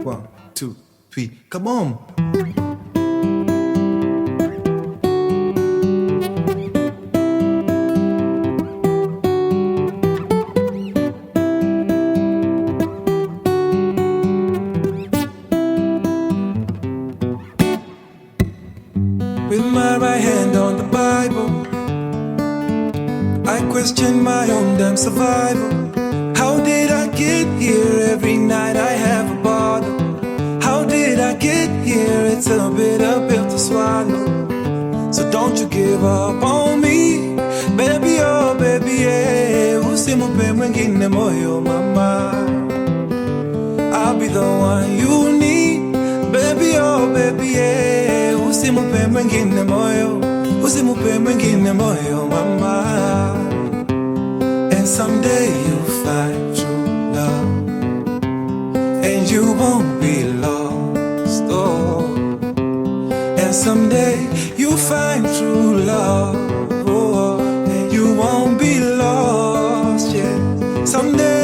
One, two, three, come on. With my right hand on the Bible, I question my own damn survival. How did I get here? Every night I have a bottle. How did I get here? It's a bitter pill to swallow. So don't you give up on me, baby, oh baby, yeah. Usimupe mwingine moyo mama, I'll be the one you need, baby, oh baby, yeah. Usimupe mwingine moyo, usimupe mwingine moyo mama. And someday you'll find true love, and you won't be lost, oh. And someday you'll find true love, oh, and you won't be lost, yeah. Someday